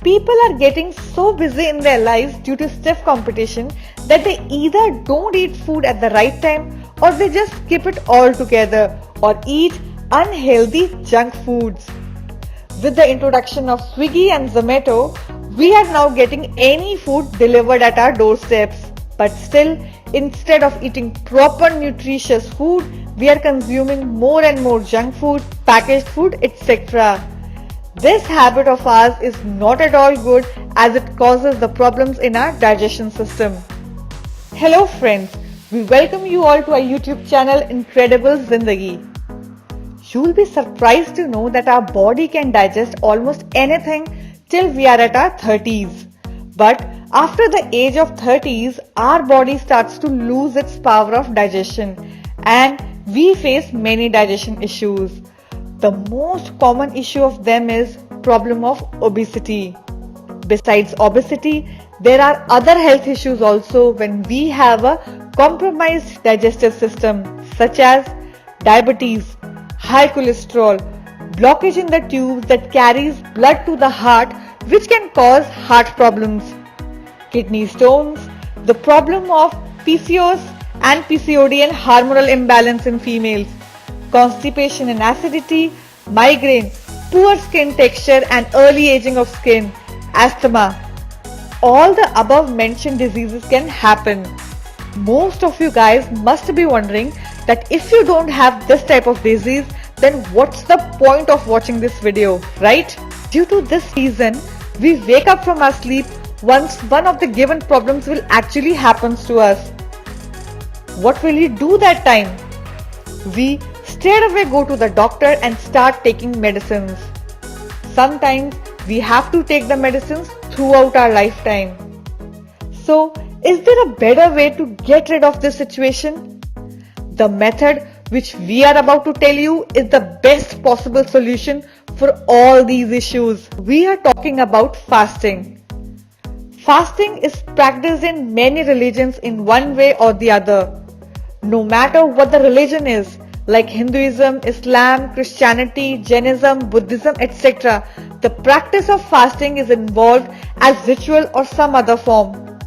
People are getting so busy in their lives due to stiff competition that they either don't eat food at the right time or they just skip it altogether or eat unhealthy junk foods. With the introduction of Swiggy and Zomato, we are now getting any food delivered at our doorsteps. But still, instead of eating proper nutritious food, we are consuming more and more junk food, packaged food, etc. This habit of ours is not at all good as it causes the problems in our digestion system. Hello friends, we welcome you all to our YouTube channel Incredible Zindagi. You will be surprised to know that our body can digest almost anything till we are at our 30s. But after the age of 30s, our body starts to lose its power of digestion and we face many digestion issues. The most common issue of them is problem of obesity. Besides obesity, there are other health issues also when we have a compromised digestive system such as diabetes, high cholesterol, blockage in the tubes that carries blood to the heart which can cause heart problems, kidney stones, the problem of PCOS and PCOD and hormonal imbalance in females, constipation and acidity, migraine, poor skin texture and early aging of skin, asthma. All the above mentioned diseases can happen. Most of you guys must be wondering that if you don't have this type of disease, then what's the point of watching this video, right? Due to this reason, we wake up from our sleep once one of the given problems will actually happens to us. What will you do that time? We straight away go to the doctor and start taking medicines. Sometimes we have to take the medicines throughout our lifetime. So, is there a better way to get rid of this situation? The method which we are about to tell you is the best possible solution for all these issues. We are talking about fasting. Fasting is practiced in many religions in one way or the other. No matter what the religion is, like Hinduism, Islam, Christianity, Jainism, Buddhism, etc., the practice of fasting is involved as ritual or some other form.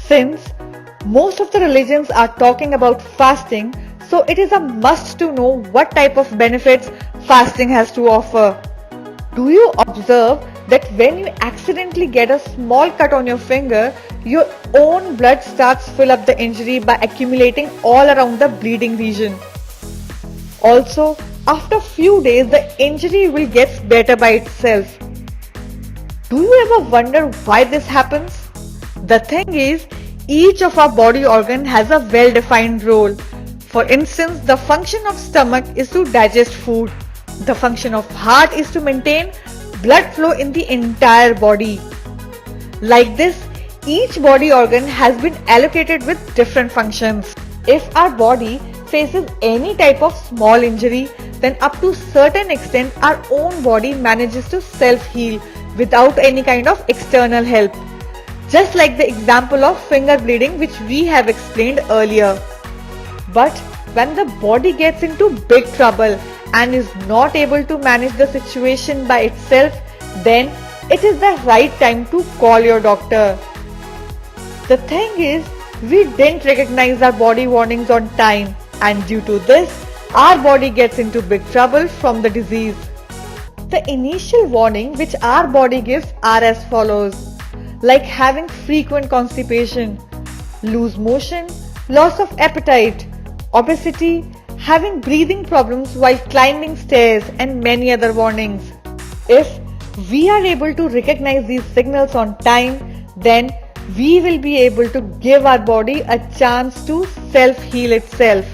Since most of the religions are talking about fasting, so it is a must to know what type of benefits fasting has to offer. Do you observe that when you accidentally get a small cut on your finger, your own blood starts to fill up the injury by accumulating all around the bleeding region. Also, after few days, the injury will get better by itself. Do you ever wonder why this happens? The thing is, each of our body organ has a well-defined role. For instance, the function of stomach is to digest food. The function of heart is to maintain blood flow in the entire body. Like this, each body organ has been allocated with different functions. If our body faces any type of small injury, then up to certain extent our own body manages to self-heal without any kind of external help. Just like the example of finger bleeding which we have explained earlier. But when the body gets into big trouble and is not able to manage the situation by itself, then it is the right time to call your doctor. The thing is, we didn't recognize our body warnings on time, and due to this, our body gets into big trouble from the disease. The initial warning which our body gives are as follows, like having frequent constipation, loose motion, loss of appetite, obesity, having breathing problems while climbing stairs, and many other warnings. If we are able to recognize these signals on time, then we will be able to give our body a chance to self-heal itself.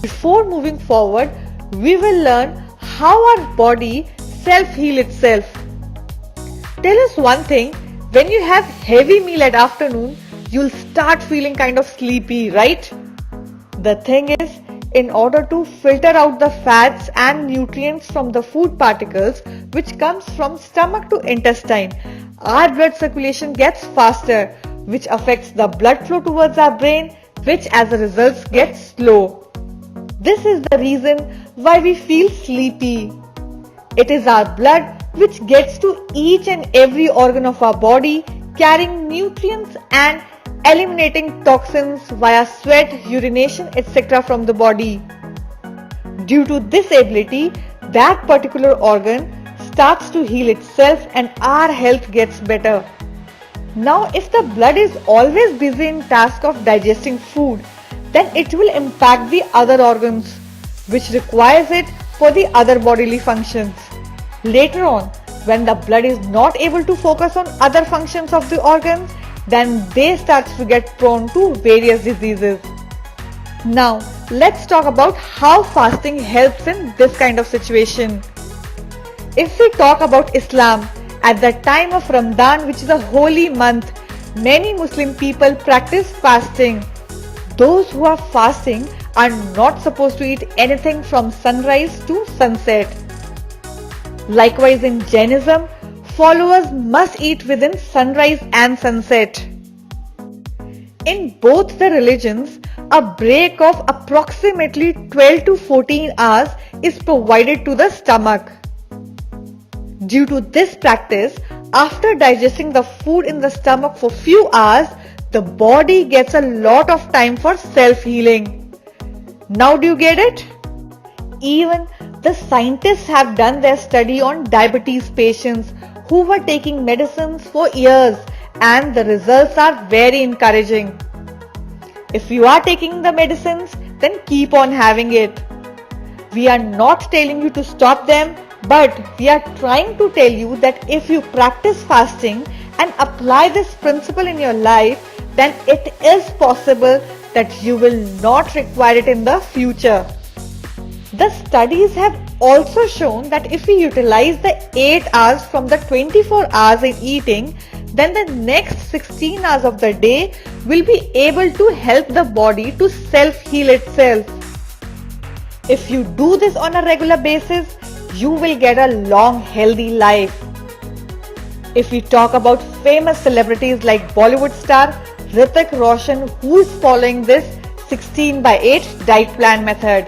Before moving forward, we will learn how our body self-heal itself. Tell us one thing, when you have heavy meal at afternoon, you'll start feeling kind of sleepy, right? The thing is, in order to filter out the fats and nutrients from the food particles which comes from stomach to intestine, our blood circulation gets faster, which affects the blood flow towards our brain, which as a result gets slow. This is the reason why we feel sleepy. It is our blood which gets to each and every organ of our body, carrying nutrients and eliminating toxins via sweat, urination, etc. from the body. Due to this ability, that particular organ starts to heal itself and our health gets better. Now, if the blood is always busy in task of digesting food, then it will impact the other organs, which requires it for the other bodily functions. Later on, when the blood is not able to focus on other functions of the organs, then they start to get prone to various diseases. Now, let's talk about how fasting helps in this kind of situation. If we talk about Islam, at the time of Ramadan, which is a holy month, many Muslim people practice fasting. Those who are fasting are not supposed to eat anything from sunrise to sunset. Likewise, in Jainism, followers must eat within sunrise and sunset. In both the religions, a break of approximately 12 to 14 hours is provided to the stomach. Due to this practice, after digesting the food in the stomach for few hours, the body gets a lot of time for self-healing. Now do you get it? Even the scientists have done their study on diabetes patients who were taking medicines for years, and the results are very encouraging. If you are taking the medicines, then keep on having it. We are not telling you to stop them, but we are trying to tell you that if you practice fasting and apply this principle in your life, then it is possible that you will not require it in the future. The studies have also shown that if we utilize the 8 hours from the 24 hours in eating, then the next 16 hours of the day will be able to help the body to self-heal itself. If you do this on a regular basis, you will get a long, healthy life. If we talk about famous celebrities like Bollywood star Hrithik Roshan, who is following this 16/8 diet plan method.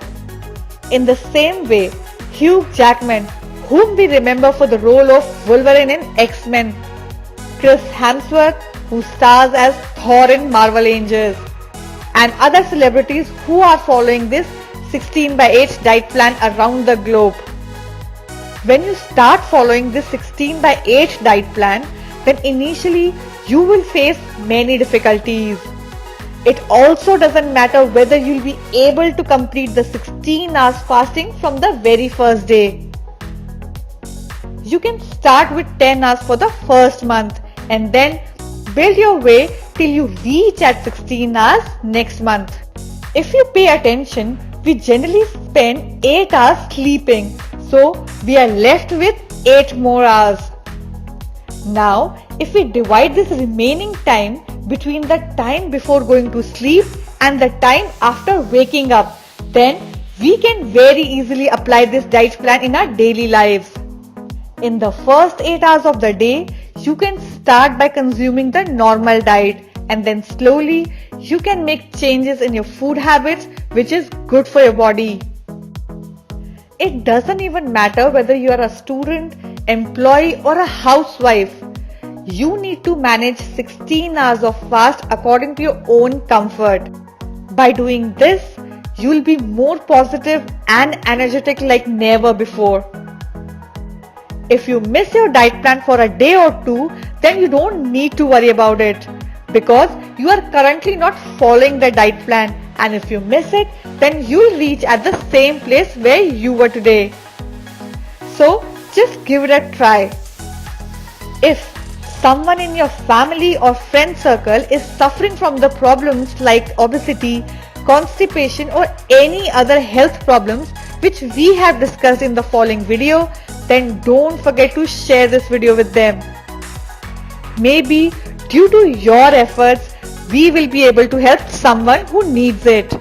In the same way, Hugh Jackman, whom we remember for the role of Wolverine in X-Men, Chris Hemsworth, who stars as Thor in Marvel Avengers, and other celebrities who are following this 16/8 diet plan around the globe. When you start following this 16/8 diet plan, then initially you will face many difficulties. It also doesn't matter whether you'll be able to complete the 16 hours fasting from the very first day. You can start with 10 hours for the first month and then build your way till you reach at 16 hours next month. If you pay attention, we generally spend 8 hours sleeping, so we are left with 8 more hours. Now, if we divide this remaining time between the time before going to sleep and the time after waking up, then we can very easily apply this diet plan in our daily lives. In the first 8 hours of the day, you can start by consuming the normal diet, and then slowly you can make changes in your food habits, which is good for your body. It doesn't even matter whether you are a student, employee or a housewife. You need to manage 16 hours of fast according to your own comfort. By doing this, you will be more positive and energetic like never before. If you miss your diet plan for a day or two, then you don't need to worry about it, because you are currently not following the diet plan, and if you miss it, then you'll reach at the same place where you were today. So just give it a try. If someone in your family or friend circle is suffering from the problems like obesity, constipation or any other health problems which we have discussed in the following video, then don't forget to share this video with them. Maybe due to your efforts, we will be able to help someone who needs it.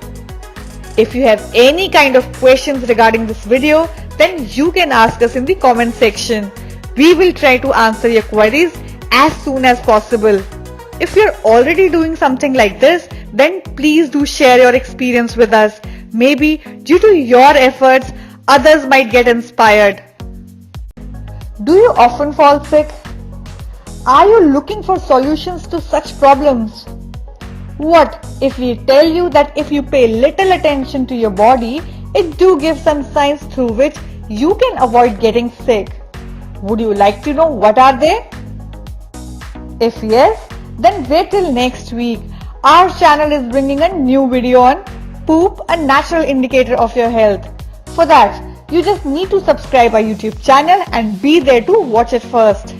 If you have any kind of questions regarding this video, then you can ask us in the comment section. We will try to answer your queries as soon as possible. If you're already doing something like this, then please do share your experience with us. Maybe due to your efforts, others might get inspired. Do you often fall sick? Are you looking for solutions to such problems? What if we tell you that if you pay little attention to your body, it do give some signs through which you can avoid getting sick? Would you like to know what are they? If yes, then wait till next week. Our channel is bringing a new video on poop, a natural indicator of your health. For that, you just need to subscribe our YouTube channel and be there to watch it first.